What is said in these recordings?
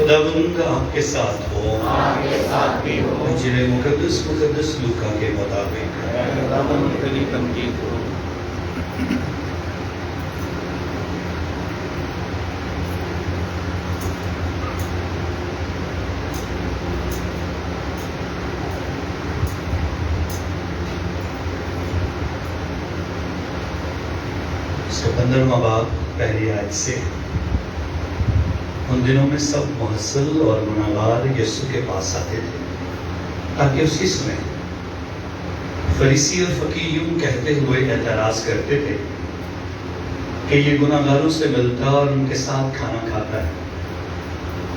خداوند آپ کے ساتھ ہو، آپ کے ساتھ بھی ہو۔ انجیل مقدس لوکا کے مطابق۔ خداوند تیری تمجید ہو۔ سے 15واں باب پہلی آیت سے۔ ان دنوں میں سب محصل اور گناہگار یسوع کے پاس آتے تھے تاکہ اس کی سنیں۔ فریسی اور فقیہ یوں کہتے ہوئے اعتراض کرتے تھے کہ یہ گناہگاروں سے ملتا اور ان کے ساتھ کھانا کھاتا ہے۔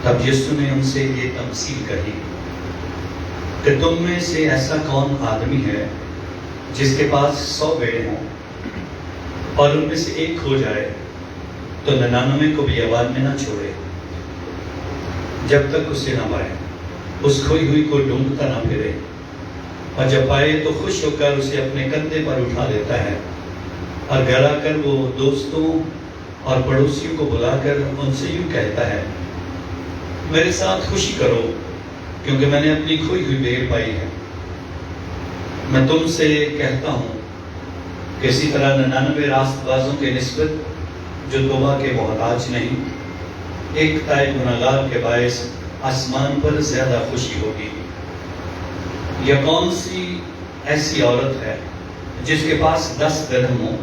تب یسوع نے ان سے یہ تمثیل کہی کہ تم میں سے ایسا کون آدمی ہے جس کے پاس 100 بھیڑیں ہوں اور ان میں سے ایک کھو جائے تو 99 کو بھی آباد میں نہ چھوڑے جب تک اسے نہ پائے۔ اس کھوئی ہوئی کو ڈھونڈتا نہ پھرے، اور جب پائے تو خوش ہو کر اسے اپنے کندھے پر اٹھا لیتا ہے، اور گھر آ کر وہ دوستوں اور پڑوسیوں کو بلا کر ان سے یوں کہتا ہے، میرے ساتھ خوشی کرو کیونکہ میں نے اپنی کھوئی ہوئی بھیڑ پائی ہے۔ میں تم سے کہتا ہوں کہ اسی طرح 99 راست بازوں کے نسبت جو توبہ کے محتاج نہیں، ایک تائب گناہگار کے باعث آسمان پر زیادہ خوشی ہوگی۔ یا کون سی ایسی عورت ہے جس کے پاس 10 درہم ہو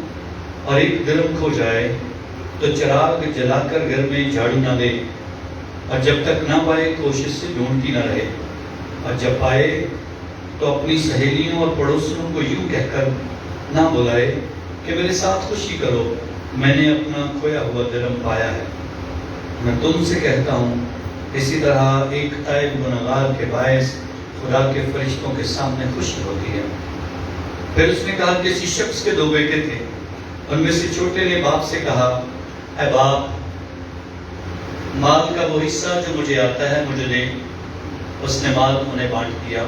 اور ایک درہم کھو جائے تو چراغ جلا کر گھر میں جھاڑو نہ دے، اور جب تک نہ پائے کوشش سے ڈھونڈتی نہ رہے، اور جب پائے تو اپنی سہیلیوں اور پڑوسیوں کو یوں کہہ کر نہ بلائے کہ میرے ساتھ خوشی کرو، میں نے اپنا کھویا ہوا درہم پایا ہے۔ میں تم سے کہتا ہوں اسی طرح ایک تائب گناہگار کے باعث خدا کے فرشتوں کے سامنے خوشی ہوتی ہے۔ پھر اس نے کہا کہ کسی شخص کے 2 بیٹے تھے، ان میں سے چھوٹے نے باپ سے کہا، اے باپ، مال کا وہ حصہ جو مجھے آتا ہے مجھے دے۔ اس نے مال انہیں بانٹ دیا،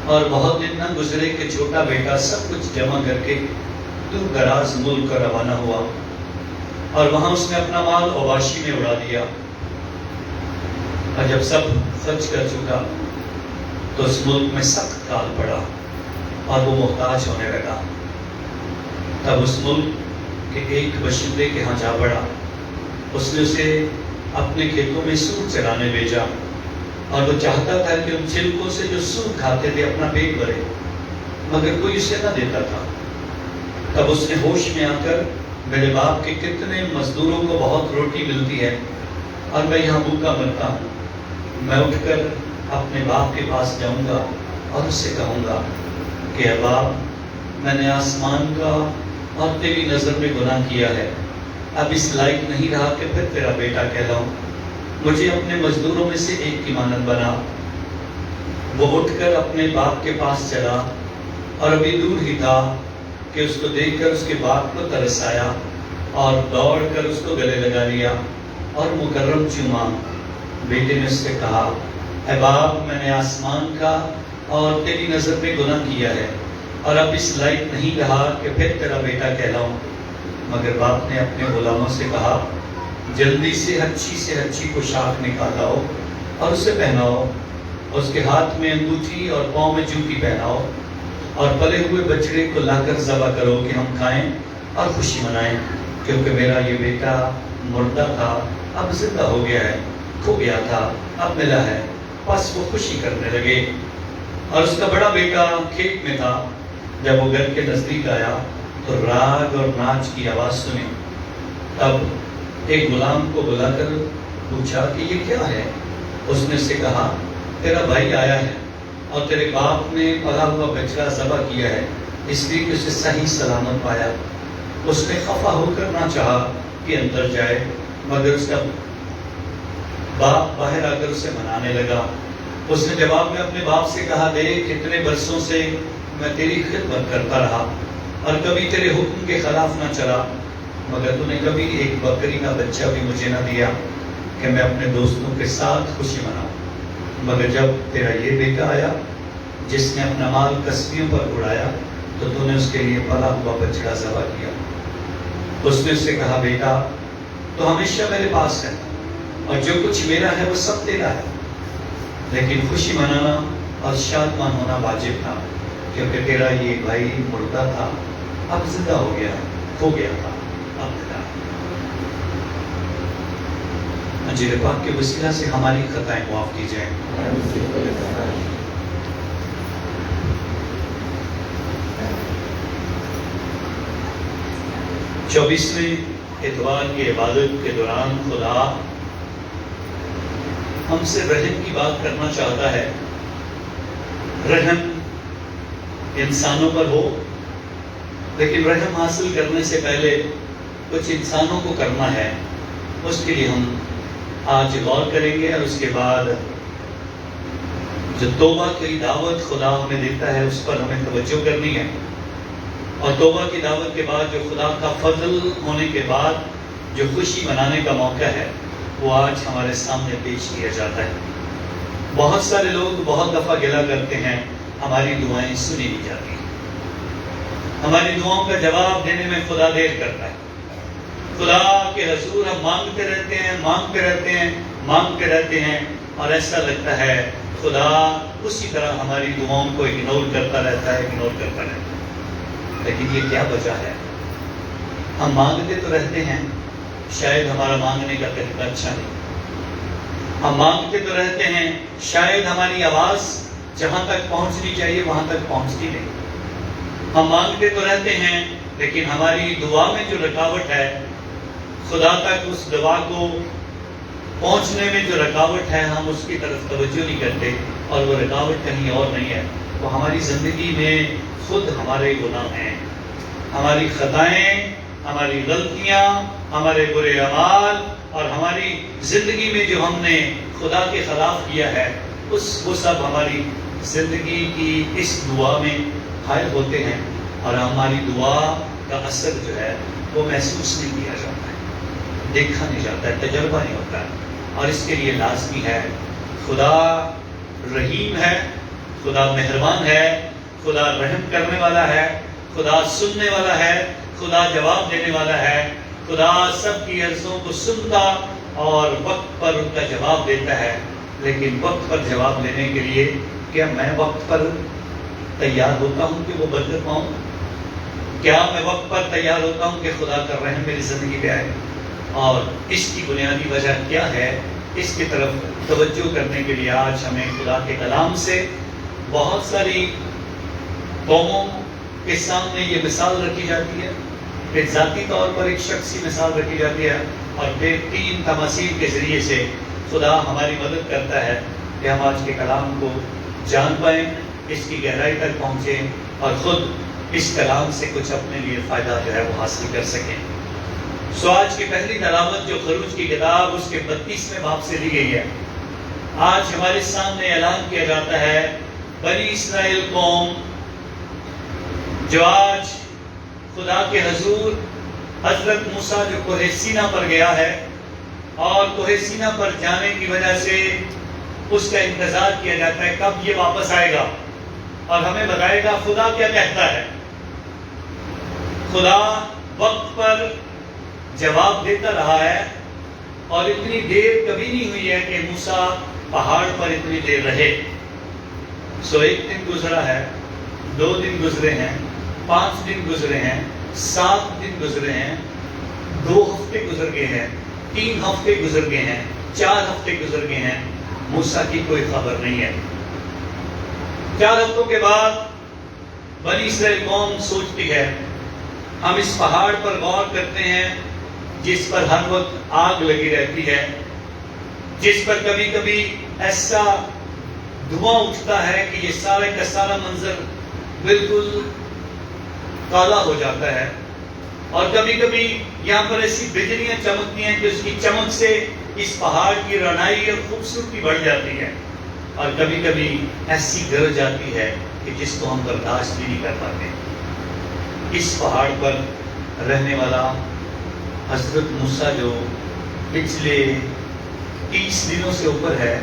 اور بہت دن نہ گزرے کہ چھوٹا بیٹا سب کچھ جمع کر کے دور دراز ملک کا روانہ ہوا، اور وہاں اس نے اپنا مال اواشی میں اڑا دیا۔ اور جب سب خرچ کر چکا تو اس ملک میں سخت کال پڑا اور وہ محتاج ہونے لگا۔ تب اس ملک کے ایک باشندے کے ہاں جا پڑا، اس نے اسے اپنے کھیتوں میں سود چرانے بھیجا، اور وہ چاہتا تھا کہ ان چھلکوں سے جو سود کھاتے تھے اپنا پیٹ بھرے، مگر کوئی اسے نہ دیتا تھا۔ تب اس نے ہوش میں آ کر، میرے باپ کے کتنے مزدوروں کو بہت روٹی ملتی ہے اور میں یہاں بھوکا مرتا ہوں، میں اٹھ کر اپنے باپ کے پاس جاؤں گا اور اس سے کہوں گا کہ اے باپ، میں نے آسمان کا اور تیری نظر میں گناہ کیا ہے، اب اس لائق نہیں رہا کہ پھر تیرا بیٹا کہلاؤں، مجھے اپنے مزدوروں میں سے ایک کی مانند بنا۔ وہ اٹھ کر اپنے باپ کے پاس چلا، اور ابھی دور ہی تھا کہ اس کو دیکھ کر اس کے باپ کو ترس آیا، اور دوڑ کر اس کو گلے لگا لیا اور مکرم چوما۔ بیٹے نے اس سے کہا، اے باپ، میں نے آسمان کا اور تیری نظر میں گناہ کیا ہے، اور اب اس لائق نہیں رہا کہ پھر تیرا بیٹا کہلاؤں۔ مگر باپ نے اپنے غلاموں سے کہا، جلدی سے اچھی پوشاک نکالاؤ اور اسے پہناؤ، اس کے ہاتھ میں انگوٹھی اور پاؤں میں جوتی پہناؤ، اور پلے ہوئے بچڑے کو لا کر ذبح کرو کہ ہم کھائیں اور خوشی منائیں، کیونکہ میرا یہ بیٹا مردہ تھا اب زندہ ہو گیا ہے، کھو گیا تھا اب ملا ہے۔ بس وہ خوشی کرنے لگے۔ اور اس کا بڑا بیٹا کھیت میں تھا۔ جب وہ گھر کے نزدیک آیا تو راگ اور ناچ کی آواز سنی۔ تب ایک غلام کو بلا کر پوچھا کہ یہ کیا ہے؟ اس نے اس سے کہا، تیرا بھائی آیا ہے اور تیرے باپ نے پلا ہوا بچڑا ذبح کیا ہے، اس لیے کہ اسے صحیح سلامت پایا۔ اس نے خفا ہو کر نہ چاہا کہ اندر جائے، مگر اس کا باپ باہر آ کر اسے منانے لگا۔ اس نے جواب میں اپنے باپ سے کہا، دیکھ، اتنے برسوں سے میں تیری خدمت کرتا رہا اور کبھی تیرے حکم کے خلاف نہ چلا، مگر تو نے کبھی ایک بکری کا بچہ بھی مجھے نہ دیا کہ میں اپنے دوستوں کے ساتھ خوشی مناؤں۔ مگر جب تیرا یہ بیٹا آیا جس نے اپنا مال کسبیوں پر اڑایا تو نے اس کے لیے پلا ہوا بچڑا ذبح کیا۔ اس نے اس سے کہا، بیٹا، تو ہمیشہ میرے پاس ہے اور جو کچھ میرا ہے وہ سب تیرا ہے، لیکن خوشی منانا اور شادمان ہونا واجب تھا، کیونکہ تیرا یہ بھائی مردہ تھا، اب زندہ ہو گیا، کھو گیا تھا، اب زندہ ہے۔ انجیل پاک کے وسیلہ سے ہماری خطائیں معاف کی جائیں۔ چوبیسویں اتوار کی عبادت کے دوران خدا ہم سے رحم کی بات کرنا چاہتا ہے۔ رحم انسانوں پر ہو، لیکن رحم حاصل کرنے سے پہلے کچھ انسانوں کو کرنا ہے، اس کے لیے ہم آج غور کریں گے، اور اس کے بعد جو توبہ کی دعوت خدا ہمیں دیتا ہے اس پر ہمیں توجہ کرنی ہے، اور توبہ کی دعوت کے بعد جو خدا کا فضل ہونے کے بعد جو خوشی منانے کا موقع ہے وہ آج ہمارے سامنے پیش کیا جاتا ہے۔ بہت سارے لوگ بہت دفعہ گلہ کرتے ہیں ہماری دعائیں سنی نہیں جاتی، ہماری دعاؤں کا جواب دینے میں خدا دیر کرتا ہے۔ خدا کے حضور ہم مانگتے رہتے ہیں، مانگتے رہتے ہیں، مانگتے رہتے ہیں، اور ایسا لگتا ہے خدا اسی طرح ہماری دعاؤں کو اگنور کرتا رہتا ہے، اگنور کرتا رہتا ہے۔ لیکن یہ کیا وجہ ہے؟ ہم مانگتے تو رہتے ہیں، شاید ہمارا مانگنے کا طریقہ اچھا نہیں، ہم مانگتے تو رہتے ہیں، شاید ہماری آواز جہاں تک پہنچنی چاہیے وہاں تک پہنچتی نہیں، ہم مانگتے تو رہتے ہیں، لیکن ہماری دعا میں جو رکاوٹ ہے، خدا تک اس دعا کو پہنچنے میں جو رکاوٹ ہے، ہم اس کی طرف توجہ نہیں کرتے، اور وہ رکاوٹ کہیں اور نہیں ہے، وہ ہماری زندگی میں خود ہمارے گناہ ہیں، ہماری خطائیں، ہماری غلطیاں، ہمارے برے اعمال، اور ہماری زندگی میں جو ہم نے خدا کے خلاف کیا ہے، وہ سب ہماری زندگی کی اس دعا میں حائل ہوتے ہیں، اور ہماری دعا کا اثر جو ہے وہ محسوس نہیں کیا جاتا ہے، دیکھا نہیں جاتا ہے، تجربہ نہیں ہوتا ہے۔ اور اس کے لیے لازمی ہے، خدا رحیم ہے، خدا مہربان ہے، خدا رحم کرنے والا ہے، خدا سننے والا ہے، خدا جواب دینے والا ہے، خدا سب کی عرضوں کو سنتا اور وقت پر ان کا جواب دیتا ہے۔ لیکن وقت پر جواب دینے کے لیے کیا میں وقت پر تیار ہوتا ہوں کہ وہ برکت پاؤں؟ کیا میں وقت پر تیار ہوتا ہوں کہ خدا کا رحم میری زندگی پہ آئے؟ اور اس کی بنیادی وجہ کیا ہے، اس کی طرف توجہ کرنے کے لیے آج ہمیں خدا کے کلام سے بہت ساری قوموں کے سامنے یہ مثال رکھی جاتی ہے، ایک ذاتی طور پر ایک شخصی مثال رکھی جاتی ہے، اور پھر 3 تماثیل کے ذریعے سے خدا ہماری مدد کرتا ہے کہ ہم آج کے کلام کو جان پائیں، اس کی گہرائی تک پہنچیں، اور خود اس کلام سے کچھ اپنے لیے فائدہ جو ہے وہ حاصل کر سکیں۔ سو آج کی پہلی علامت جو خروج کی کتاب اس کے 32ویں باب سے لی گئی ہے، آج ہمارے سامنے اعلان کیا جاتا ہے، بنی اسرائیل قوم جو آج خدا کے حضور حضرت موسیٰ جو کوہ سینا پر گیا ہے، اور کوہ سینا پر جانے کی وجہ سے اس کا انتظار کیا جاتا ہے کب یہ واپس آئے گا اور ہمیں بتائے گا خدا کیا کہتا ہے۔ خدا وقت پر جواب دیتا رہا ہے، اور اتنی دیر کبھی نہیں ہوئی ہے کہ موسیٰ پہاڑ پر اتنی دیر رہے۔ سو 1 دن گزرا ہے، 2 دن گزرے ہیں، 5 دن گزرے ہیں، 7 دن گزرے ہیں، 2 ہفتے گزر گئے ہیں، 3 ہفتے گزر گئے ہیں، 4 ہفتے گزر گئے ہیں، موسیٰ کی کوئی خبر نہیں ہے۔ 4 ہفتوں کے بعد بنی اسرائیل قوم سوچتی ہے، ہم اس پہاڑ پر غور کرتے ہیں جس پر ہر وقت آگ لگی رہتی ہے، جس پر کبھی کبھی ایسا دھواں اٹھتا ہے کہ یہ سارے کا سارا منظر بالکل کالا ہو جاتا ہے، اور کبھی کبھی یہاں پر ایسی بجلیاں چمکتی ہیں کہ اس کی چمک سے اس پہاڑ کی رونائی اور خوبصورتی بڑھ جاتی ہے، اور کبھی کبھی ایسی گرج آتی ہے کہ جس کو ہم برداشت بھی نہیں کر پاتے۔ اس پہاڑ پر رہنے والا حضرت موسیٰ جو پچھلے 30 دنوں سے اوپر ہے،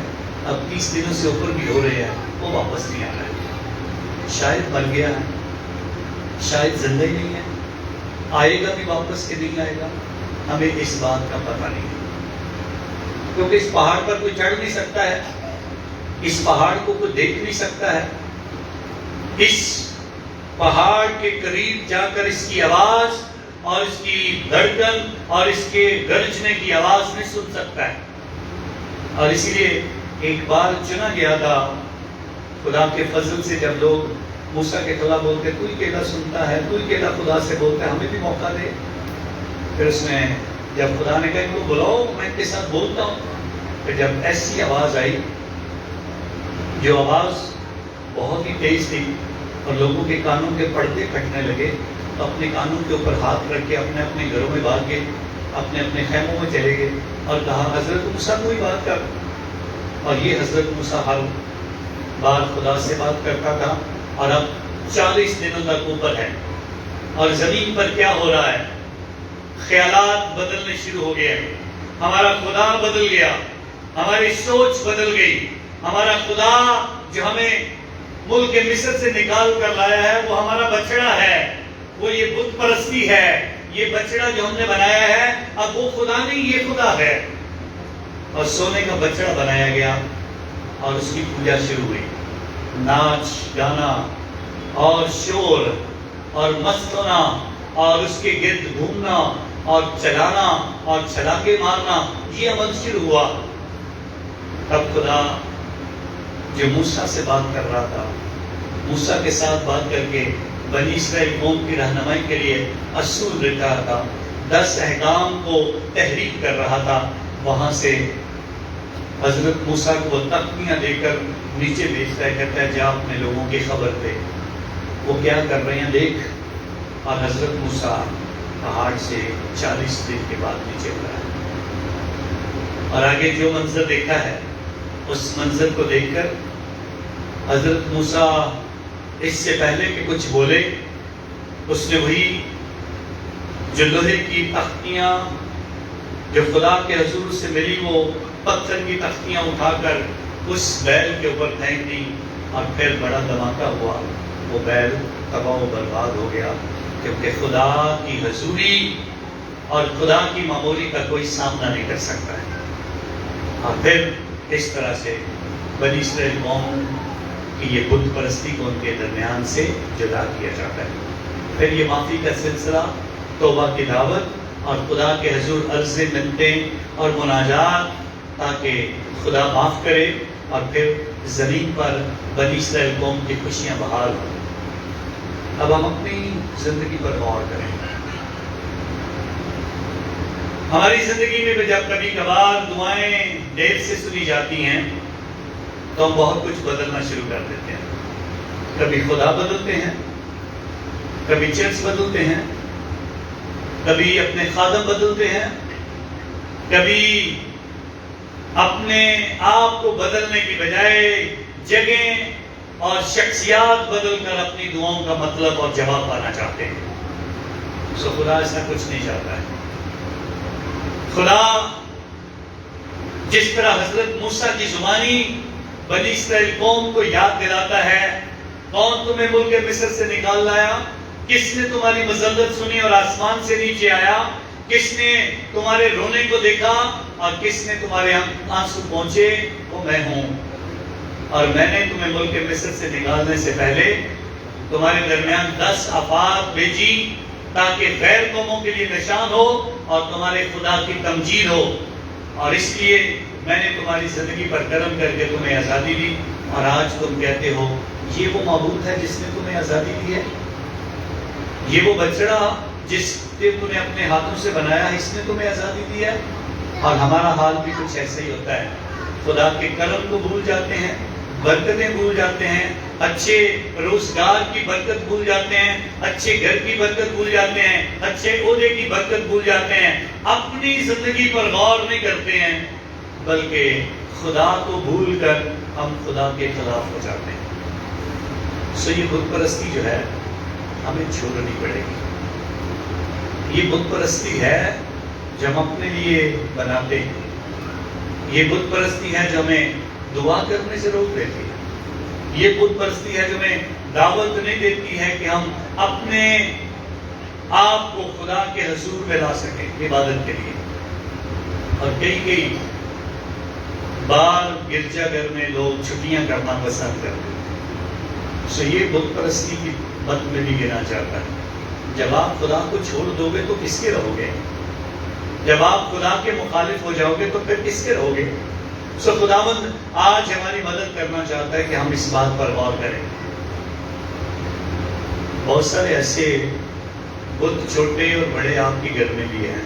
اب 30 دنوں سے اوپر بھی ہو رہے ہیں، وہ واپس نہیں آ رہا ہے۔ شاید مر گیا ہے، شاید زندہ ہی نہیں ہے، آئے گا بھی واپس کہ نہیں آئے گا، ہمیں اس بات کا پتہ نہیں ہے۔ کیونکہ اس پہاڑ پر کوئی چڑھ نہیں سکتا ہے، اس پہاڑ کو کوئی دیکھ نہیں سکتا ہے، اس پہاڑ کے قریب جا کر اس کی آواز اور اس کی دھڑکن اور اس کے گرجنے کی آواز نہیں سن سکتا ہے۔ اور اسی لیے ایک بار چنا گیا تھا خدا کے فضل سے، جب لوگ موسیٰ کے خلاف بولتے تو ہی کیلا سنتا ہے، تو ہی کیلا خدا سے بولتا ہے، ہمیں بھی موقع دے۔ پھر اس نے جب خدا نے کہا ان کو بلاؤ میں ان کے ساتھ بولتا ہوں، پھر جب ایسی آواز آئی، جو آواز بہت ہی تیز تھی اور لوگوں کے کانوں کے پردے پھٹنے لگے، تو اپنے کانوں کے اوپر ہاتھ رکھ کے اپنے اپنے گھروں میں بھاگ گئے، اپنے اپنے خیموں میں چلے گئے اور کہا حضرت موسیٰ کو ہی بات کر۔ اور یہ حضرت موسیٰ ہر بار خدا سے بات کرتا تھا، اور اب 40 دنوں تک اوپر ہے، اور زمین پر کیا ہو رہا ہے؟ خیالات بدلنے شروع ہو گئے، ہمارا خدا بدل گیا، ہماری سوچ بدل گئی، ہمارا خدا جو ہمیں ملک مصر سے نکال کر لایا ہے وہ ہمارا بچڑا ہے، وہ یہ بت پرستی ہے، یہ بچڑا جو ہم نے بنایا ہے اب وہ خدا نہیں، یہ خدا ہے۔ اور سونے کا بچڑا بنایا گیا اور اس کی پوجا شروع ہوئی، ناچ گانا اور شور اور مست ہونا اور اس کے گرد گھومنا اور چلانا اور چھلاکے مارنا، یہ عمل شروع ہوا۔ تب خدا جو موسیٰ سے بات کر رہا تھا، موسیٰ کے ساتھ بات کر کے بنی اسرائیل قوم کی رہنمائی کے لیے اصول رکھ رہا تھا، 10 احکام کو تحریک کر رہا تھا، وہاں سے حضرت موسیٰ کو تختیاں دے کر نیچے بھیجتا ہے، کہتا ہے جا اپنے لوگوں کی خبر دے وہ کیا کر رہے ہیں دیکھ۔ اور حضرت موسیٰ پہاڑ سے 40 دن کے بعد نیچے اترا ہے، اور آگے جو منظر دیکھا ہے اس منظر کو دیکھ کر حضرت موسیٰ اس سے پہلے کہ کچھ بولے، اس نے وہی جو لوہے کی تختیاں جو خدا کے حضور سے ملی وہ پتھر کی تختیاں اٹھا کر اس بیل کے اوپر پھینک دی، اور پھر بڑا دھماکہ ہوا، وہ بیل تباہ و برباد ہو گیا، کیونکہ خدا کی حضوری اور خدا کی معمولی کا کوئی سامنا نہیں کر سکتا ہے۔ اور پھر اس طرح سے بنی اسرائیل قوم کی یہ بت پرستی کو ان کے درمیان سے جدا کیا جاتا ہے۔ پھر یہ معافی کا سلسلہ، توبہ کی دعوت اور خدا کے حضور عرض منتیں اور مناجات تاکہ خدا معاف کرے، اور پھر زمین پر بنی اسرائیل قوم کی خوشیاں بحال ہوں۔ اب ہم اپنی زندگی پر غور کریں۔ ہماری زندگی میں جب کبھی کبھار دعائیں دیر سے سنی جاتی ہیں تو ہم بہت کچھ بدلنا شروع کر دیتے ہیں۔ کبھی خدا بدلتے ہیں، کبھی چرچ بدلتے ہیں، کبھی اپنے خادم بدلتے ہیں، کبھی اپنے آپ کو بدلنے کی بجائے جگہیں اور شخصیات بدل کر اپنی دعاؤں کا مطلب اور جواب پانا چاہتے ہیں۔ سو خدا ایسا کچھ نہیں چاہتا ہے۔ خدا جس طرح حضرت موسیٰ کی زبانی بنی اسرائیل قوم کو یاد دلاتا ہے، کون تمہیں ملک مصر سے نکال لایا، کس نے تمہاری مذلت سنی اور آسمان سے نیچے آیا، کس نے تمہارے رونے کو دیکھا اور کس نے تمہارے آنسو پہنچے، وہ میں ہوں، اور میں نے تمہیں ملک مصر سے نکالنے سے پہلے تمہارے درمیان 10 آفات بھیجی تاکہ غیر قوموں کے لیے نشان ہو اور تمہارے خدا کی تمجید ہو، اور اس لیے میں نے تمہاری زندگی پر کرم کر کے تمہیں آزادی دی، اور آج تم کہتے ہو یہ وہ معبود ہے جس نے تمہیں آزادی دی ہے، یہ وہ بچڑا جس نے تمہیں اپنے ہاتھوں سے بنایا ہے، اس نے تمہیں آزادی دی ہے۔ اور ہمارا حال بھی کچھ ایسا ہی ہوتا ہے، خدا کے کرم کو بھول جاتے ہیں، برکتیں بھول جاتے ہیں، اچھے روزگار کی برکت بھول جاتے ہیں، اچھے گھر کی برکت بھول جاتے ہیں، اچھے عہدے کی برکت بھول جاتے ہیں، اپنی زندگی پر غور نہیں کرتے ہیں، بلکہ خدا کو بھول کر ہم خدا کے خلاف ہو جاتے ہیں۔ سو یہ بت پرستی جو ہے ہمیں چھوڑنی پڑے گی۔ یہ بت پرستی ہے جو ہم اپنے لیے بناتے ہیں، یہ بت پرستی ہے جو ہمیں دعا کرنے سے روک دیتی ہے، یہ بت پرستی ہے جو ہمیں دعوت نہیں دیتی ہے کہ ہم اپنے آپ کو خدا کے حضور میں لا سکیں عبادت کے لیے۔ اور کئی بار گرجا گھر میں لوگ چھٹیاں کرنا پسند کرتے ہیں. سو یہ بت پرستی کی بت میں بھی گنا چاہتا ہے. جب آپ خدا کو چھوڑ دو گے تو کس کے رہو گے؟ جب آپ خدا کے مخالف ہو جاؤ گے تو پھر کس کے رہو گے؟ سو خداوند آج ہماری مدد کرنا چاہتا ہے کہ ہم اس بات پر غور کریں. بہت سارے ایسے بت چھوٹے اور بڑے آپ کے گھر میں بھی ہیں،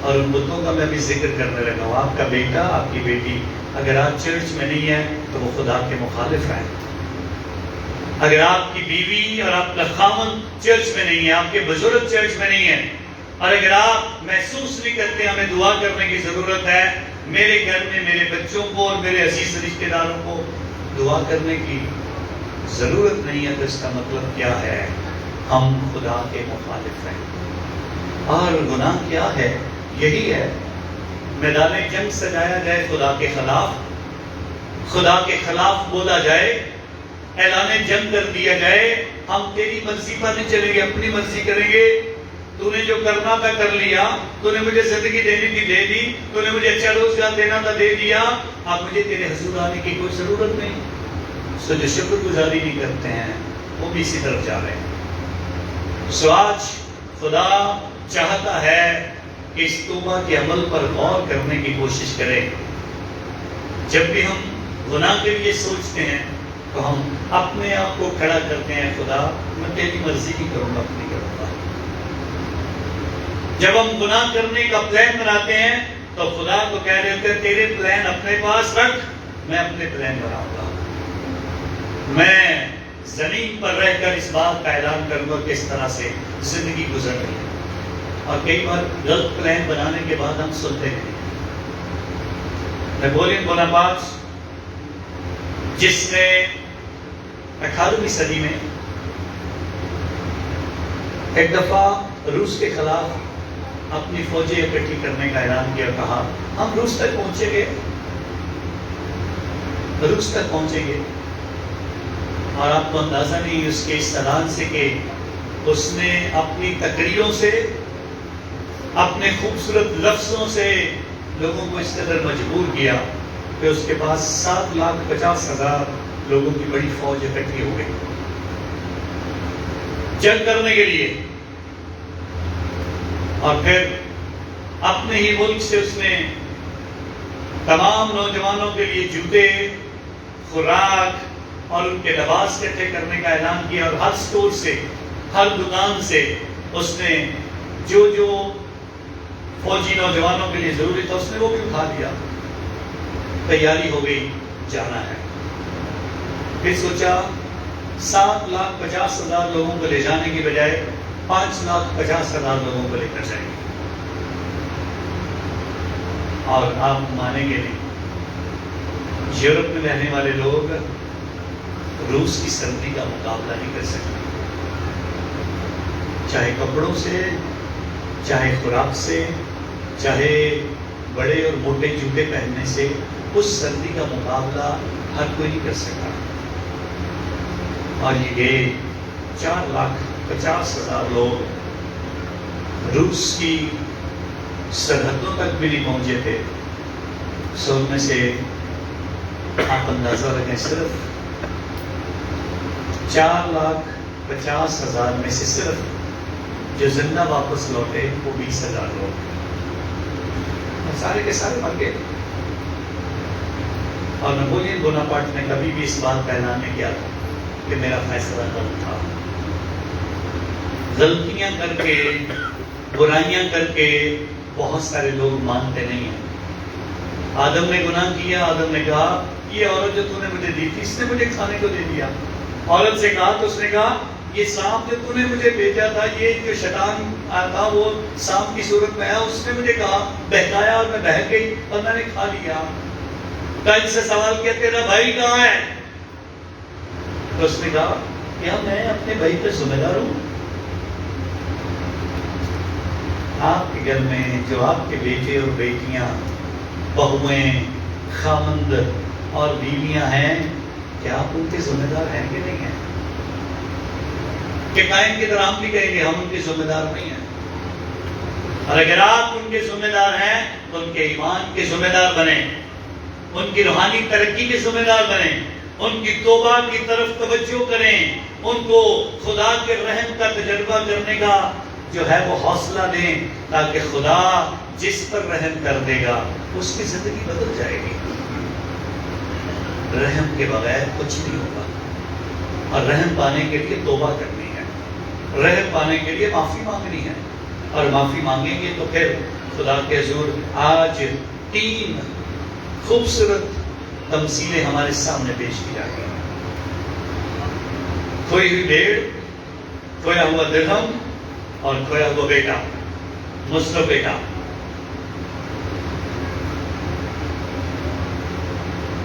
اور ان بتوں کا میں بھی ذکر کرنے لگا ہوں. آپ کا بیٹا، آپ کی بیٹی اگر آپ چرچ میں نہیں ہیں تو وہ خدا کے مخالف ہیں. اگر آپ کی بیوی اور آپ کا خاوند چرچ میں نہیں ہے، آپ کے بزرگ چرچ میں نہیں ہیں، اور اگر آپ محسوس نہیں کرتے ہمیں دعا کرنے کی ضرورت ہے، میرے گھر میں میرے بچوں کو اور میرے عزیز رشتہ داروں کو دعا کرنے کی ضرورت نہیں ہے، تو اس کا مطلب کیا ہے؟ ہم خدا کے مخالف ہیں. اور گناہ کیا ہے؟ یہی ہے، میدان جنگ سجایا جائے خدا کے خلاف، خدا کے خلاف بولا جائے، اعلان جنگ کر دیا جائے. ہم تیری مرضی پر نہیں چلیں گے، اپنی مرضی کریں گے. تو نے جو کرنا تھا کر لیا، تو نے مجھے زندگی دینی تھی دے دی، تو نے مجھے اچھا روزگار دینا تھا دے دیا، اب مجھے تیرے حضور آنے کی کوئی ضرورت نہیں. سو جو شکر گزاری نہیں کرتے ہیں وہ بھی اسی طرف جا رہے ہیں. سو آج خدا چاہتا ہے کہ اس توبہ کے عمل پر غور کرنے کی کوشش کریں. جب بھی ہم گناہ کے لیے سوچتے ہیں تو ہم اپنے آپ کو کھڑا کرتے ہیں، خدا میں تیری مرضی کی کروں گا، اپنی کروں گا. جب ہم گناہ کرنے کا پلان بناتے ہیں تو خدا کو کہہ دیتے ہیں تیرے پلان اپنے پاس رکھ، میں اپنے پلان بناؤں گا. میں زمین پر رہ کر اس بات کا اعلان کروں گا کس طرح سے زندگی گزر رہی ہے. اور کئی بار غلط پلان بنانے کے بعد ہم سنتے ہیں. نیپولین بوناپارٹ جس نے 18ویں صدی میں ایک دفعہ روس کے خلاف اپنی فوجیں اکٹھی کرنے کا اعلان کیا، کہا ہم روس تک پہنچیں گے، روس تک پہنچیں گے. اور آپ کو اندازہ نہیں اس کے اس اعلان سے کہ اس نے اپنی تقریروں سے، اپنے خوبصورت لفظوں سے لوگوں کو اس قدر مجبور کیا کہ اس کے پاس 7,50,000 لوگوں کی بڑی فوج اکٹھی ہو گئی جنگ کرنے کے لیے. اور پھر اپنے ہی ملک سے اس نے تمام نوجوانوں کے لیے جوتے، خوراک اور ان کے لباس اکٹھے کرنے کا اعلان کیا. اور ہر سٹور سے، ہر دکان سے اس نے جو جو فوجی نوجوانوں کے لیے ضروری تھا اس نے وہ بھی اٹھا دیا. تیاری ہو گئی، جانا ہے. پھر سوچا 7,50,000 لوگوں کو لے جانے کی بجائے 5,50,000 لوگوں کو لے کر جائیں گے. اور آپ مانیں گے نہیں، یورپ میں رہنے والے لوگ روس کی سردی کا مقابلہ نہیں کر سکتے، چاہے کپڑوں سے، چاہے خوراک سے، چاہے بڑے اور موٹے جوتے پہننے سے. اس سردی کا مقابلہ ہر کوئی نہیں کر سکتا. اور یہ گئے 4,50,000 لوگ روس کی سرحدوں تک بھی نہیں پہنچے تھے. سو ان میں سے آپ اندازہ رکھیں صرف 4,50,000 میں سے صرف جو زندہ واپس لوٹے وہ 20,000 لوگ، سارے کے سارے مر گئے. اور نیپولین بوناپارٹ نے کبھی بھی اس بات کا اعلان نہیں کیا تھا کہ میرا فیصلہ غلط تھا. غلطیاں کر کے، برائیاں کر کے بہت سارے لوگ مانتے نہیں ہیں. آدم نے گناہ کیا، آدم نے کہا یہ عورت جو تو نے مجھے دی تھی اس نے مجھے کھانے کو دے دیا. عورت سے کہا تو اس نے کہا یہ سانپ جو تو نے مجھے بھیجا تھا، یہ جو شیطان تھا وہ سانپ کی صورت میں آیا، اس نے مجھے کہا، بہکایا اور میں بہک گئی اور میں نے کھا لیا. کل سے سوال کیا تیرا بھائی کہاں ہے؟ تو اس نے کہا کیا میں اپنے بھائی پہ ذمہ دار ہوں؟ آپ کے گھر میں جو آپ کے بیٹے اور بیٹیاں، بہویں، خاوند اور بیویاں ہیں، کیا آپ ان کے ذمہ دار ہیں کہ نہیں ہیں؟ کہ قائم کی طرح ہم بھی کہیں گے ہم ان کے ذمہ دار نہیں ہیں. اور اگر آپ ان کے ذمہ دار ہیں تو ان کے ایمان کے ذمہ دار بنیں. ان کی روحانی ترقی کے ذمہ دار بنیں، ان کی توبہ کی طرف توجہ کریں، ان کو خدا کے رحم کا تجربہ کرنے کا جو ہے وہ حوصلہ دیں، تاکہ خدا جس پر رحم کر دے گا اس کی زندگی بدل جائے گی۔ رحم کے بغیر کچھ نہیں ہوگا، اور رحم پانے کے لیے توبہ کرنی ہے، رحم پانے کے لیے معافی مانگنی ہے، اور معافی مانگیں گے تو پھر خدا کے حضور آج 3 خوبصورت تمثیلیں ہمارے سامنے پیش کی جاتی ہیں۔ کھوئی ہوئی بھیڑ، کھویا ہوا درہم اور کھویا ہوا بیٹا، مصطفی بیٹا۔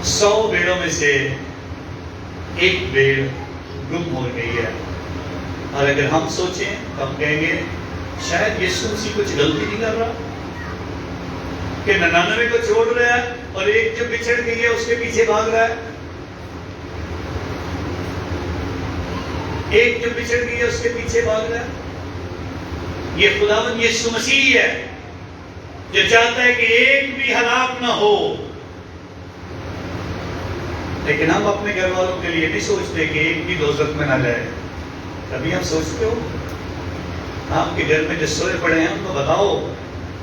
100 بیڑوں میں سے ایک بیڑ گم ہو گئی ہے، اور اگر ہم سوچیں تو ہم کہیں گے شاید یسوع مسیح کچھ غلطی نہیں کر رہا کہ 99 کو چھوڑ رہا ہے اور ایک جو بچھڑ گئی ہے اس کے پیچھے بھاگ رہا ہے، ایک جو بچھڑ گئی ہے اس کے پیچھے بھاگ رہا ہے۔ یہ خداوند یسوع مسیح ہے جو چاہتا ہے کہ ایک بھی ہلاک نہ ہو، لیکن ہم اپنے گھر والوں کے لیے نہیں سوچتے کہ ایک بھی دوزخ میں نہ جائے۔ کبھی ہم سوچتے ہو آپ کے گھر میں جو سوئے پڑے ہیں ان کو بتاؤ،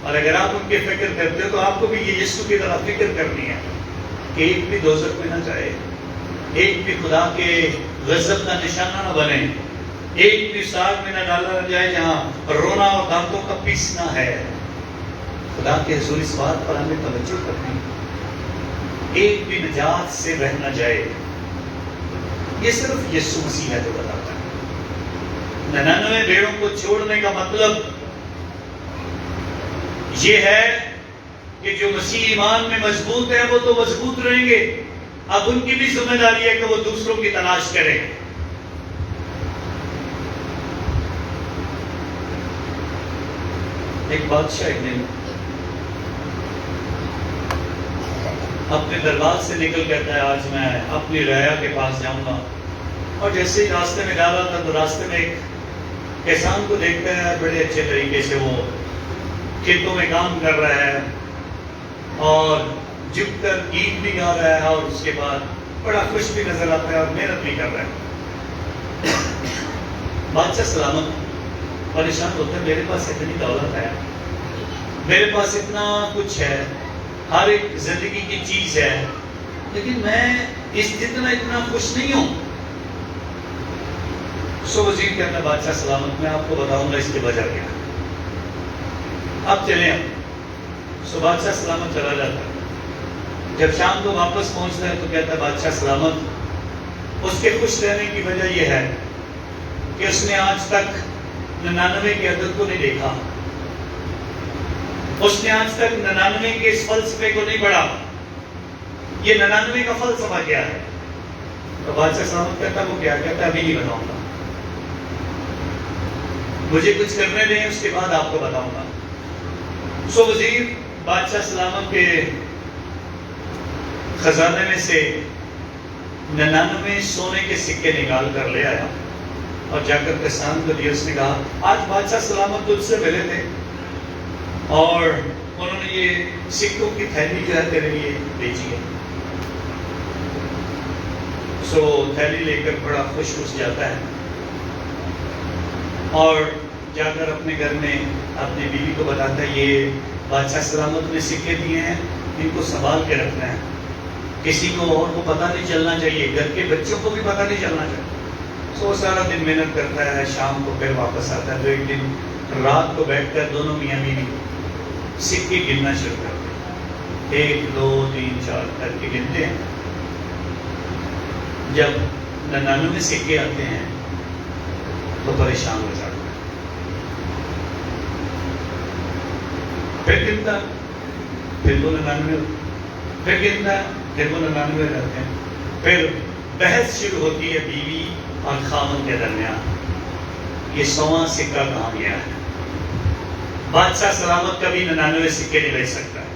اور اگر آپ ان کی فکر کرتے ہو تو آپ کو بھی یہ یسوع کی طرح فکر کرنی ہے کہ ایک بھی دوزخ میں نہ جائے، ایک بھی خدا کے غضب کا نشانہ نہ بنے، ایک بھی ساگ میں نہ ڈالا جائے جہاں رونا اور دانتوں کا پیسنا ہے۔ خدا کے حضور اس بات پر ہمیں توجہ کرنی، ایک بھی نجات سے رہ نہ جائے۔ یہ صرف یسوع مسیح ہے جو بتاتا ہے۔ 99 بھیڑوں کو چھوڑنے کا مطلب یہ ہے کہ جو مسیح ایمان میں مضبوط ہیں وہ تو مضبوط رہیں گے، اب ان کی بھی ذمہ داری ہے کہ وہ دوسروں کی تلاش کریں۔ ایک بادشاہ ایک دن اپنے دربار سے نکل کہتا ہے آج میں اپنی رعایا کے پاس جاؤں گا، اور جیسے ہی راستے میں جا رہا تھا تو راستے میں ایک کسان کو دیکھتا ہے، بڑے اچھے طریقے سے وہ کھیتوں میں کام کر رہا ہے اور جھک کر گیت بھی گا رہا ہے، اور اس کے بعد بڑا خوش بھی نظر آتا ہے اور محنت بھی کر رہا ہے۔ بادشاہ سلامت پریشان ہوتا ہے، میرے پاس اتنی دولت ہے، میرے پاس اتنا کچھ ہے، ہر ایک زندگی کی چیز ہے، لیکن میں اس اتنا خوش نہیں ہوں۔ سو وزیر کہتا ہے بادشاہ سلامت میں آپ کو بتاؤں گا اس کی وجہ کیا ہے، اب چلیں۔ سو بادشاہ سلامت چلا جاتا ہے، جب شام کو واپس پہنچتا ہے تو کہتا ہے بادشاہ سلامت اس کے خوش رہنے کی وجہ یہ ہے کہ اس نے آج تک 99 کی عدد کو نہیں دیکھا، اس نے آج تک 99 کے اس فلسفے کو نہیں پڑھا۔ یہ 99 کا فلسفہ کیا ہے؟ تو بادشاہ سلامت کہتا ہے وہ کیا؟ کہتا ہے ابھی نہیں بتاؤں گا، مجھے کچھ کرنے دیں اس کے بعد آپ کو بتاؤں گا۔ سو وزیر بادشاہ سلامت کے خزانے میں سے 99 سونے کے سکے نکال کر لے آیا اور جا کر کسان کو دیا۔ اس نے کہا آج بادشاہ سلامت تجھ سے ملے تھے اور انہوں نے یہ سکوں کی تھیلی جو ہے تیرے لیے بیچی ہے۔ سو تھیلی لے کر بڑا خوش جاتا ہے اور جا کر اپنے گھر میں اپنی بیوی کو بتاتا ہے یہ بادشاہ سلامت نے سکے دیے ہیں، ان کو سنبھال کے رکھنا ہے، کسی کو اور کو پتہ نہیں چلنا چاہیے، گھر کے بچوں کو بھی پتہ نہیں چلنا چاہیے۔ سو سارا دن محنت کرتا ہے، شام کو پھر واپس آتا ہے تو ایک دن رات کو بیٹھ کر دونوں میاں بیوی سکے گننا شروع کرتے ہیں، 1 2 3 4 کر کے گنتے ہیں۔ جب 99 سکے آتے ہیں تو پریشان ہو جاتا ہے، پھر گنتا، پھر وہ 99 پھر گنتا ہے، پھر وہ 99 رہتے ہیں۔ پھر بحث شروع ہوتی ہے بیوی اور خاوند کے درمیان، یہ 100واں سکہ کہاں گیا ہے؟ بادشاہ سلامت کبھی 99 سکے نہیں بیچ سکتا ہے۔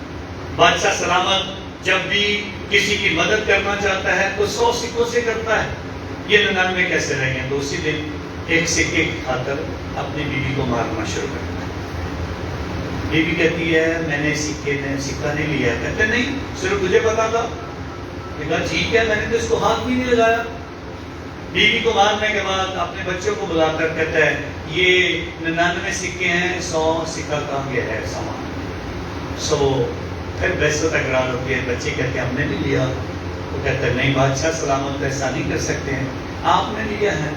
بادشاہ سلامت جب بھی کسی کی مدد کرنا چاہتا ہے تو 100 سکوں سے کرتا ہے، یہ 99 کیسے رہیں گے؟ تو اسی دن ایک سکے کی خاطر اپنی بیوی کو مارنا شروع کرتا ہے، بیوی کہتی ہے میں نے سکہ نہیں لیا. کہتے نہیں صرف تجھے پتا تھا. کہا ٹھیک ہے میں نے تو اس کو ہاتھ بھی نہیں لگایا. بیوی کو مارنے کے بعد اپنے بچوں کو بلا کر کہتا ہے یہ 99 سکے ہیں 100 سکہ کہاں گیا ہے سامان. پھر بحث و تکرار ہوتی ہے. بچے کہتے ہیں ہم نے نہیں لیا. وہ کہتا ہے نہیں بادشاہ سلامت ایسا نہیں کر سکتے ہیں آپ نے لیا ہے.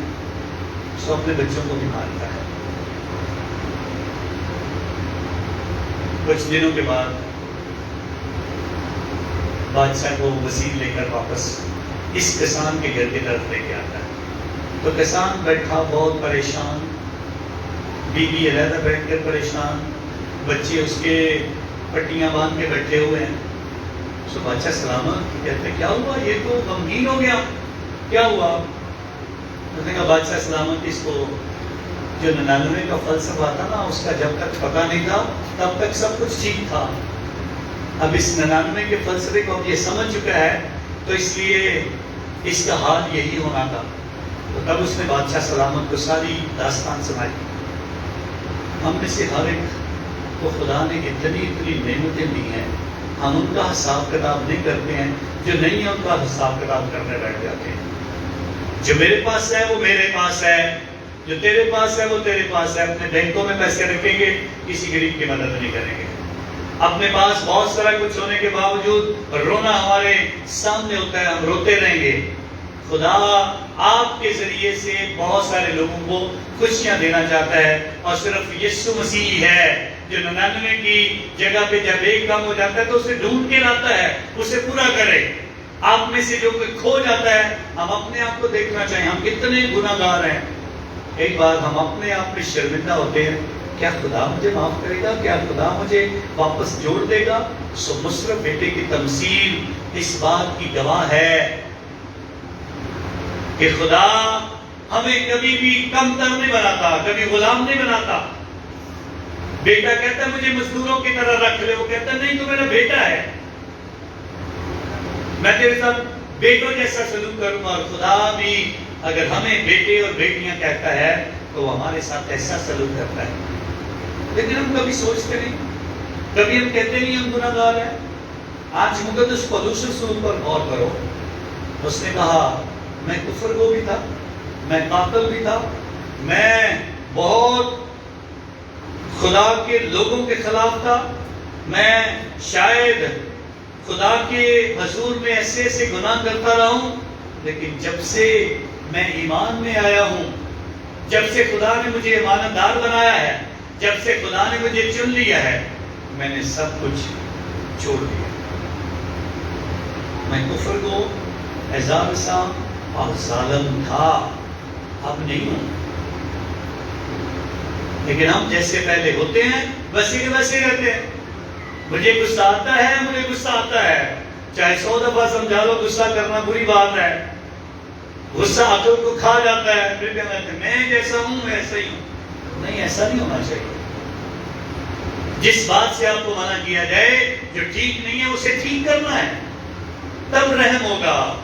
اپنے بچوں کو بھی مارتا ہے. کچھ دنوں کے بعد بادشاہ کو وزیر لے کر واپس اس کسان کے گھر کی طرف لے کے آتا ہے. تو کسان بیٹھا بہت پریشان, بیوی علیحدہ بیٹھ کر پریشان, بچے اس کے پٹیاں باندھ کے بیٹھے ہوئے ہیں. سو بادشاہ سلامت کہتے کیا ہوا, یہ تو غمگین ہو گیا, کیا ہوا؟ اس نے کہا بادشاہ سلامت اس کو جو 99 کا فلسفہ تھا نا اس کا جب تک پتہ نہیں تھا تب تک سب کچھ ٹھیک تھا. اب اس 99 کے فلسفے کو اب یہ سمجھ چکا ہے تو اس لیے اس کا حال یہی ہونا تھا. تو تب اس نے بادشاہ سلامت کو ساری داستان سنائی. ہم میں سے ہر ایک کو خدا نے اتنی نعمتیں دی ہیں, ہم ان کا حساب کتاب نہیں کرتے ہیں. جو نہیں ہے ان کا حساب کتاب کرنے بیٹھ جاتے ہیں. جو میرے پاس ہے وہ میرے پاس ہے, جو تیرے پاس ہے وہ تیرے پاس ہے. اپنے بینکوں میں پیسے رکھیں گے, کسی غریب کی مدد نہیں کریں گے. اپنے پاس بہت سارا کچھ ہونے کے باوجود رونا ہمارے سامنے ہوتا ہے, ہم روتے رہیں گے. خدا آپ کے ذریعے سے بہت سارے لوگوں کو خوشیاں دینا چاہتا ہے, اور صرف یسوع مسیح ہے جو 99 کی جگہ پہ جب ایک کم ہو جاتا ہے تو اسے ڈھونڈ کے لاتا ہے, اسے پورا کرے. آپ میں سے جو کوئی کھو جاتا ہے, ہم اپنے آپ کو دیکھنا چاہیے ہم کتنے گناہ گار ہیں. ایک بار ہم اپنے آپ پہ شرمندہ ہوتے ہیں, کیا خدا مجھے معاف کرے گا, کیا خدا مجھے واپس جوڑ دے گا؟ سو مصرف بیٹے کی تمثیل اس بات کی گواہ ہے کہ خدا ہمیں کبھی بھی کم تر نہیں بناتا, کبھی غلام نہیں بناتا. بیٹا کہتا ہے مجھے مزدوروں کی طرح رکھ لے, وہ کہتا ہے نہیں تو میرا بیٹا ہے, میں تیرے ساتھ بیٹوں جیسا سلوک کروں گا. اور خدا بھی اگر ہمیں بیٹے اور بیٹیاں کہتا ہے تو وہ ہمارے ساتھ ایسا سلوک کرتا ہے. لیکن ہم کبھی سوچتے نہیں, کبھی ہم کہتے نہیں ہم گناہ گار ہیں. آج مقدس پولس رسول پر غور کرو. اس نے کہا میں کفر گو بھی تھا, میں قاتل بھی تھا, میں بہت خدا کے لوگوں کے خلاف تھا, میں شاید خدا کے حضور میں ایسے ایسے گناہ کرتا رہا ہوں. لیکن جب سے میں ایمان میں آیا ہوں, جب سے خدا نے مجھے ایمانت دار بنایا ہے, جب سے خدا نے مجھے چن لیا ہے, میں نے سب کچھ چھوڑ دیا. میں کفر کو اعزاز سا اور ظالم تھا, اب نہیں ہوں. لیکن ہم جیسے پہلے ہوتے ہیں ویسے کے ویسے رہتے ہیں. مجھے غصہ آتا ہے, مجھے غصہ آتا ہے, چاہے 100 دفعہ سمجھا لو غصہ کرنا بری بات ہے. غصہ عقل کو کھا جاتا ہے, پھر کہتے ہیں میں جیسا ہوں میں ایسا ہی ہوں. نہیں, ایسا نہیں ہونا چاہیے. جس بات سے آپ کو منع کیا جائے جو ٹھیک نہیں ہے اسے ٹھیک کرنا ہے, تب رحم ہوگا,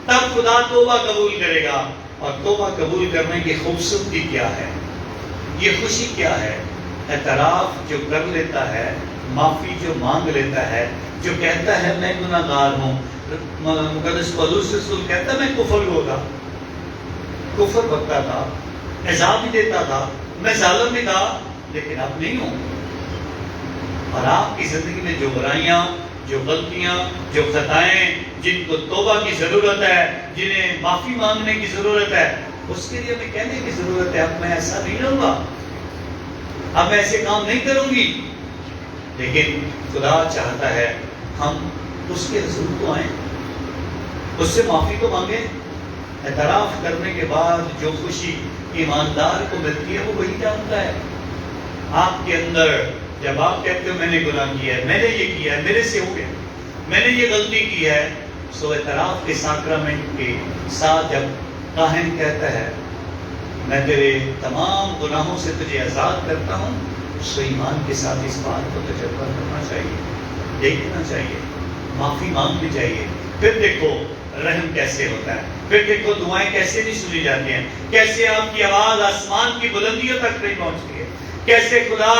تب خدا توبہ قبول کرے گا. اور توبہ قبول کرنے کی خوبصورتی کیا ہے, یہ خوشی کیا ہے؟ اعتراف جو کر لیتا ہے, معافی جو مانگ لیتا ہے, جو کہتا ہے میں گناہ گار ہوں. مقدس پولس رسول کہتا ہے میں کفر گو تھا, کفر بکتا تھا, عذاب بھی دیتا تھا, میں ظالم بھی تھا, لیکن اب نہیں ہوں. اور آپ کی زندگی میں جو برائیاں, جو غلطیاں, جو خطائیں جن کو توبہ کی ضرورت ہے, جنہیں معافی مانگنے کی ضرورت ہے, اس کے لیے ہمیں کہنے کی ضرورت ہے اب میں ایسا نہیں رہوں گا, اب میں ایسے کام نہیں کروں گی. لیکن خدا چاہتا ہے ہم اس کے حضور کو آئیں, اس سے معافی کو مانگیں. اعتراف کرنے کے بعد جو خوشی ایماندار کو ملتی ہے وہ وہی جانتا ہے. آپ کے اندر جب آپ کہتے ہو میں نے گناہ کیا ہے, میں نے یہ کیا ہے, میرے سے ہو گیا, میں نے یہ غلطی کی ہے, سو اعتراف کے ساکرامنٹ کے ساتھ جب کاہن کہتا ہے میں تیرے تمام گناہوں سے تجھے آزاد کرتا ہوں, سو ایمان کے ساتھ اس بات کو تجربہ کرنا چاہیے, دیکھنا چاہیے, معافی مانگنی چاہیے. پھر دیکھو رحم کیسے ہوتا ہے, پھر دیکھو دعائیں کیسے نہیں سنی جاتی ہیں, کیسے آپ کی آواز آسمان کی بلندیوں تک نہیں پہنچتی ہے, کیسے خدا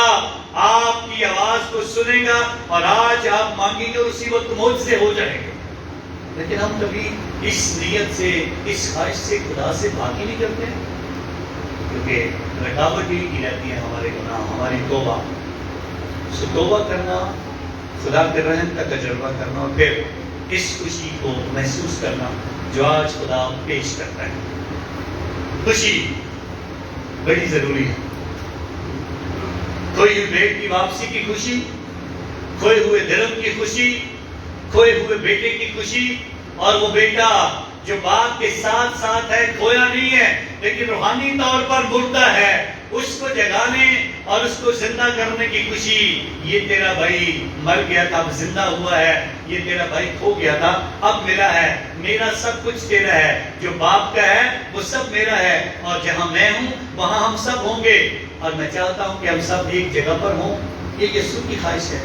آپ کی آواز کو سنے گا اور آج آپ مانگیں گے اور اسی وقت معجزے ہو جائیں گے. لیکن ہم کبھی اس نیت سے، اس خواہش سے خدا سے بات ہی نہیں کرتے، کیونکہ رکاوٹ ہی کی رہتی ہے ہمارے گناہ، ہماری توبہ. سو توبہ کرنا، خدا کے رحم کا تجربہ کرنا، اور پھر اس خوشی کو محسوس کرنا جو آج خدا پیش کرتا ہے. خوشی بڑی ضروری ہے. کھوئی ہوئی بیٹ کی واپسی کی خوشی، کھوئے ہوئے درم کی خوشی، کھوئے ہوئے بیٹے کی خوشی، اور وہ بیٹا جو باپ کے ساتھ ساتھ ہے، کھویا نہیں ہے لیکن روحانی طور پر مردہ ہے، اس کو جگانے اور اس کو زندہ کرنے کی خوشی. یہ تیرا بھائی مر گیا تھا، اب زندہ ہوا ہے. یہ تیرا بھائی کھو گیا تھا، اب ملا ہے. میرا سب کچھ تیرا ہے، جو باپ کا ہے وہ سب میرا ہے، اور جہاں میں ہوں وہاں ہم سب ہوں گے. اور میں چاہتا ہوں کہ ہم سب ایک جگہ پر ہوں. یہ یسوع کی خواہش ہے.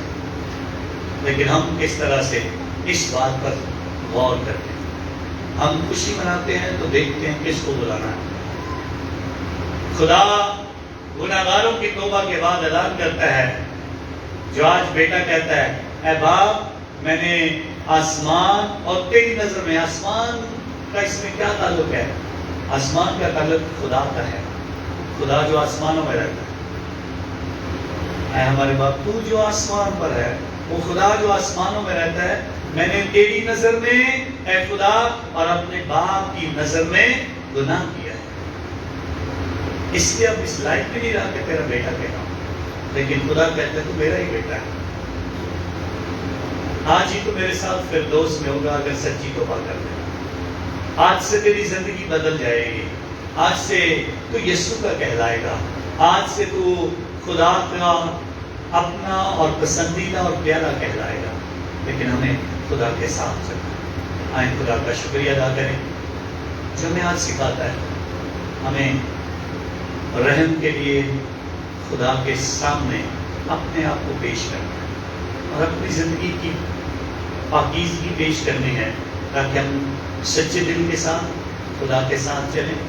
لیکن ہم کس طرح سے اس بات پر غور کرتے ہیں؟ ہم خوشی مناتے ہیں تو دیکھتے ہیں کس کو بلانا ہے. خدا گناہگاروں کی توبہ کے بعد اعلان کرتا ہے، جو آج بیٹا کہتا ہے، اے باپ میں نے آسمان اور تیری نظر میں، آسمان کا اس میں کیا تعلق ہے؟ آسمان کا تعلق خدا کا ہے. خدا جو آسمانوں میں رہتا ہے. اے ہمارے باپ تو جو آسمان پر ہے، وہ خدا جو آسمانوں میں رہتا ہے. میں نے تیری نظر میں اے خدا اور اپنے باپ کی نظر میں گناہ کیا ہے. اس لیے اب اس لائق بھی نہیں رہا کہ تیرا بیٹا کہنا، لیکن خدا کہتا ہے تو میرا ہی بیٹا ہے. آج ہی تو میرے ساتھ فردوس میں ہوگا اگر سچی توبہ کر دے. آج سے تیری زندگی بدل جائے گی. آج سے تو یسوع کا کہلائے گا. آج سے تو خدا کا اپنا اور پسندیدہ اور پیارا کہلائے گا. لیکن ہمیں خدا کے ساتھ چلنا. آئیں خدا کا شکریہ ادا کریں جو ہمیں آج سکھاتا ہے ہمیں رحم کے لیے خدا کے سامنے اپنے آپ کو پیش کرنا ہے اور اپنی زندگی کی پاکیزگی پیش کرنی ہے، تاکہ ہم سچے دل کے ساتھ خدا کے ساتھ چلیں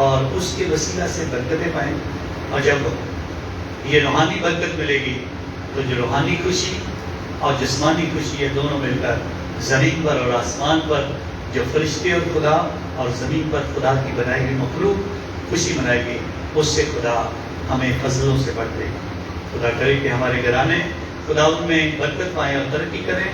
اور اس کے وسیلہ سے برکتیں پائیں. اور جب یہ روحانی برکت ملے گی تو جو روحانی خوشی اور جسمانی خوشی ہے، دونوں مل کر زمین پر اور آسمان پر جو فرشتے اور خدا اور زمین پر خدا کی بنائی ہوئی مخلوق خوشی منائے گی، اس سے خدا ہمیں فضلوں سے بڑھ دے گا. خدا کرے کہ ہمارے گھرانے خدا ان میں برکت پائیں اور ترقی کریں.